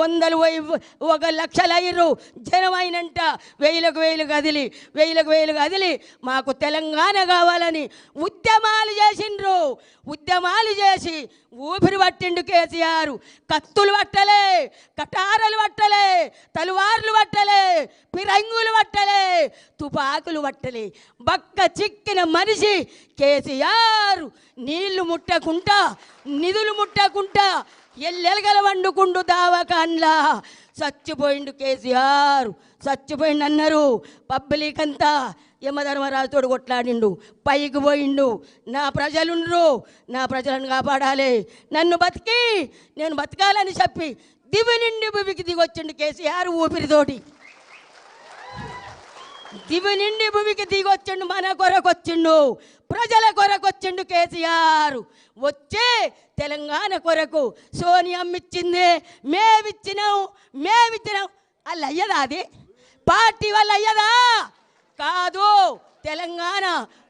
వందలు ఒక లక్షలు అయ్యారు. జనమైనంట వేలకు వేలు కదిలి మాకు తెలంగాణ కావాలని ఉద్యమాలు చేసిండ్రు. ఉద్యమాలు చేసి ఊపిరి పట్టిండు కేసీఆర్. కత్తులు పట్టలే, కటారలు పట్టలే, తలువార్లు పట్టలే, పిరంగులు పట్టలే, తుపాకులు పట్టలే. బక్క చిక్కిన మనిషి కేసీఆర్. నీళ్లు ముట్టకుంటా, నిధులు ముట్టకుంటా ఎల్లెలగల వండుకుండు దావకాన్లా చచ్చిపోయిండు కేసీఆర్. చచ్చిపోయిండు అన్నారు. పబ్లిక్ అంతా యమధర్మరాజుతోడు కొట్లాడిండు, పైకి పోయిండు. నా ప్రజలుండ్రు, నా ప్రజలను కాపాడాలి, నన్ను బతికి నేను బతకాలని చెప్పి దివి నిండి భూమికి దిగొచ్చిండు కేసీఆర్. ఊపిరితోటి దివి నిండి భూమికి దిగొచ్చిండు. మన కొరకొచ్చిండు, ప్రజల కొరకొచ్చిండు కేసీఆర్. వచ్చే తెలంగాణ కొరకు సోనియమ్మ ఇచ్చింది, మేమిచ్చినాం. వాళ్ళు అయ్యదా? అది పార్టీ వాళ్ళు అయ్యదా? కాదు.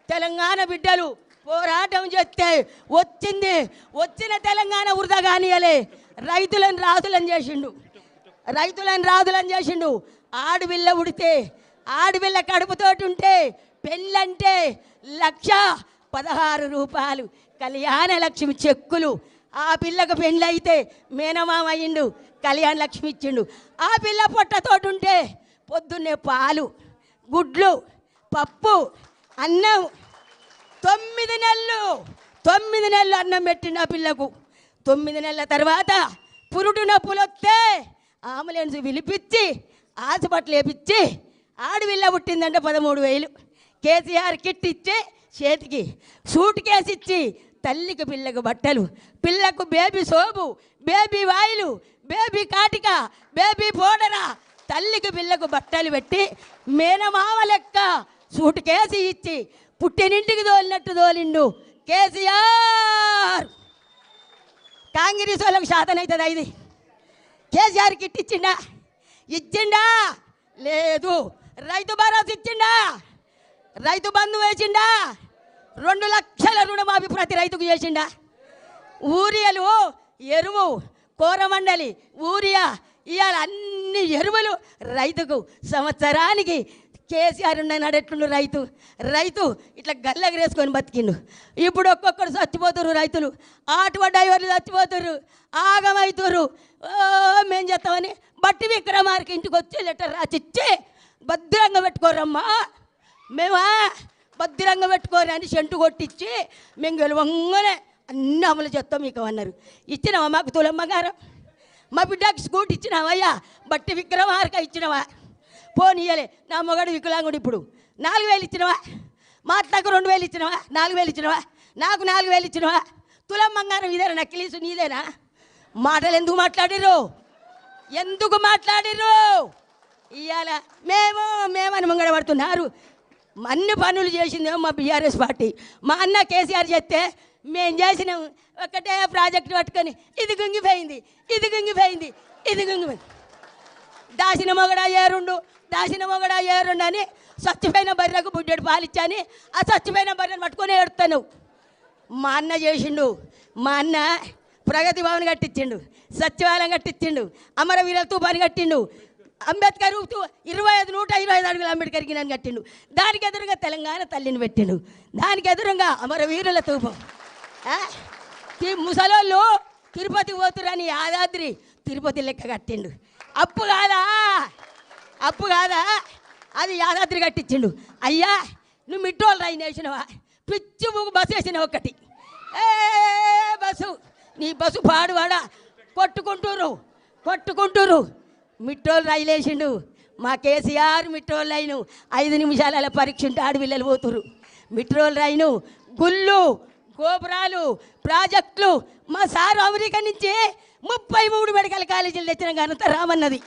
తెలంగాణ బిడ్డలు పోరాటం చేస్తే వచ్చింది. వచ్చిన తెలంగాణ వృధా కానియలే. రైతులను రాజులను చేసిండు. ఆడపిల్ల ఉడితే, ఆడపిల్ల కడుపుతోటి ఉంటే పెళ్ళంటే 1,16 రూపాయలు కళ్యాణ లక్ష్మి చెక్కులు. ఆ పిల్లకు పెళ్ళైతే మేనమామ అయ్యిండు, కళ్యాణ లక్ష్మి ఇచ్చిండు. ఆ పిల్ల పొట్టతోటి ఉంటే పొద్దున్నే పాలు, గుడ్లు, పప్పు, అన్నం. 9 నెలలు అన్నం పెట్టిండు ఆ పిల్లకు. 9 నెలల తర్వాత పురుడు నొప్పులు వస్తే అంబులెన్స్ పిలిపించి హాస్పిటల్ వేపించి ఆడపిల్ల పుట్టిందంటే 13,000 కేసీఆర్ కిట్ ఇచ్చి చేతికి సూట్ కేసు ఇచ్చి తల్లికి పిల్లకు బట్టలు, పిల్లకు baby soap, baby oil, baby కాటిక, బేబీ పౌడరా, తల్లికి పిల్లకు బట్టలు పెట్టి మేనమావ లెక్క సూట్ కేసు ఇచ్చి పుట్టినింటికి తోలినట్టు తోలిండు కేసీఆర్. కాంగ్రెస్ వాళ్ళకు శాతం అవుతుంది. ఇది కేసీఆర్ కిట్ ఇచ్చిండా? లేదు. రైతు భరోసా ఇచ్చిండా? రైతు బంధు వేసిండా? 2 లక్షల రుణమాఫీ ప్రతి రైతుకు చేసిండా? ఊరియాలు, ఎరువు, కోరమండలి, ఊరియా, ఇవాళ అన్ని ఎరువులు రైతుకు సంవత్సరానికి కేసీఆర్ నడెట్టుండు. రైతు ఇట్లా గల్లగరేసుకొని బతికిండు. ఇప్పుడు ఒక్కొక్కరు చచ్చిపోతున్నారు రైతులు. ఆటో డ్రైవర్లు చచ్చిపోతున్నారు, ఆగమవుతున్నారు. మేం చేస్తామని బట్టి విక్రమార్క ఇంటికి వచ్చి లెటర్ రాసిచ్చి భద్రంగా పెట్టుకోరమ్మా, మేమా భద్రంగా పెట్టుకోరు అని సెంటు కొట్టించి మేము గెలవంగానే అన్నీ అమలు చేస్తాం మీకు అన్నారు. ఇచ్చినావా మాకు తులమ్మ గారు? మా బిడ్డకి స్కూటీ ఇచ్చినావయ్యా? బట్టి విక్రమార్క ఇచ్చినవా? పోనీయలే. నా మొగడు వికలాంగుడు. ఇప్పుడు 4,000 ఇచ్చినవా? మా అత్తకు 2,000 ఇచ్చినవా? 4,000 ఇచ్చినవా? నాకు 4,000 ఇచ్చినవా? తులం బంగారం ఇదేనా? నక్కిలీసు నీదేనా? మాటలు ఎందుకు మాట్లాడిర్రు? ఇవాళ మేమని ముంగడ పడుతున్నారు. అన్ని పనులు చేసిందేమో మా బీఆర్ఎస్ పార్టీ. మా అన్న కేసీఆర్ చేస్తే మేము చేసినాం. ఒకటే ప్రాజెక్టు పట్టుకొని ఇది గుంగిపోయింది. దాసిన మొగడా ఏరుండు అని చచ్చిపోయిన బర్రెకు బుడ్డెడు పాలిచ్చని ఆ చచ్చిపోయిన బర్రెను పట్టుకొని ఏడుతాను. మా అన్న చేసిండు. మా అన్న ప్రగతి భవన్ కట్టించిండు, సచివాలయం కట్టించిండు, అమరవీరుల తూపాన్ని కట్టిండు, అంబేద్కర్ 125 అడుగుల అంబేద్కర్కి నన్ను కట్టిండు. దానికి ఎదురుగా తెలంగాణ తల్లిని పెట్టిండు. దానికి ఎదురుగా అమరవీరుల తూపం. ముసలోళ్ళు తిరుపతి పోతురని యాదాద్రి తిరుపతి లెక్క కట్టిండు. అప్పు కాదా? అది యాదాద్రి కట్టించిండు. అయ్యా నువ్వు మిట్టోళ్ళు రైన్ వేసినవా? పిచ్చి ముగ్గు బస్సు వేసినావు. ఒకటి బస్సు, నీ బస్సు పాడువాడా కొట్టుకుంటూరు. మిట్టోళ్ళు రైలు వేసిండు. మా కేసీఆర్ మిట్రోల్ రైను 5 నిమిషాల పరీక్ష ఉంటే ఆడపిల్లలు పోతురు. మిట్రోల్ రైను, గుళ్ళు, గోపురాలు, ప్రాజెక్టులు. మా సారు అమెరికా నుంచి 33 మెడికల్ కాలేజీలు తెచ్చిన ఘనత రామన్నది.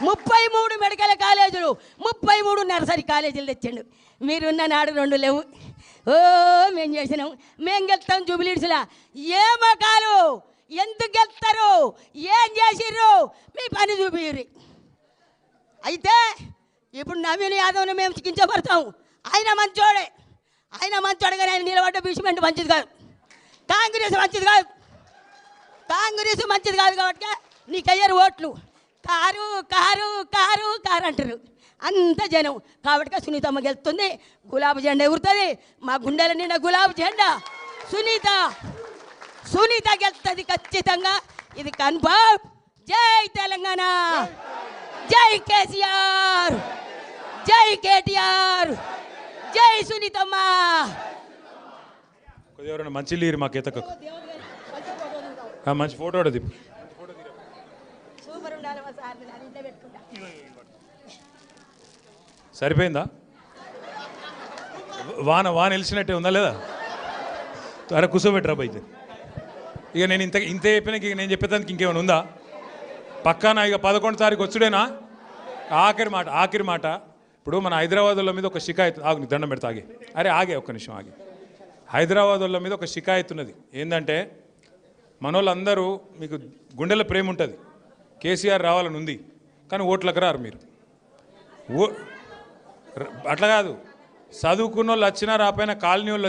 33 మెడికల్ కాలేజీలు, 33 నర్సరీ కాలేజీలు తెచ్చిండు. మీరున్న నాడు 2 లేవు. మేము చేసినాం. మేము గెలుస్తాం జూబిలీడ్స్లా. ఏ మొఖాలు ఎందుకు గెలుస్తారు? ఏం చేసిర్రు? మీ పని చూపిర్రి. అయితే ఇప్పుడు నవీన్ యాదవ్ని మేము కించపడతాం. ఆయన మంచోడే కానీ ఆయన నిలబడ్డ బీచ్మెంట్ మంచిది కాదు. కాంగ్రెస్ మంచిది కాదు. కాంగ్రెస్ మంచిది కాదు కాబట్టి నీకయ్యారు ఓట్లు. కారు కారు కారు కారు అంటారు అంత జనం. కాబట్టి సునీతమ్మ గెలుస్తుంది, గులాబీ జెండా ఎగురుతుంది, మా గుండెల నిండా గులాబీ జెండా. సునీత గెలుస్తుంది ఖచ్చితంగా, ఇది కన్ఫర్మ్. జై తెలంగాణ, జై కేసీఆర్, జై కేటీఆర్, జై సునీతమ్మ. ఎవరైనా మంచి లీరు మా కేతకు మంచి ఫోటో దిప్పు. సరిపోయిందా? వాన వెలిసినట్టే ఉందా లేదా? అరే కూర్చోబెట్టరా బయట. ఇక నేను ఇంత చెప్పినాక ఇక నేను చెప్పేదానికి ఇంకేమైనా ఉందా? పక్కానా ఇక 11 తారీఖు వచ్చుడేనా? ఆఖరి మాట. ఇప్పుడు మన హైదరాబాద్ వాళ్ళ మీద ఒక షికాయత్, ఆగు దండం పెడతా, ఆగే ఒక్క నిమిషం ఆగి. హైదరాబాద్ వాళ్ళ మీద ఒక షికాయత్ ఉన్నది. ఏంటంటే మనోళ్ళందరూ మీకు గుండెల ప్రేమ ఉంటుంది, కేసీఆర్ రావాలని ఉంది, కానీ ఓట్లకు రారు మీరు. అట్లా కాదు, చదువుకున్న వాళ్ళు వచ్చినా రాపోయినా కాలనీ వాళ్ళు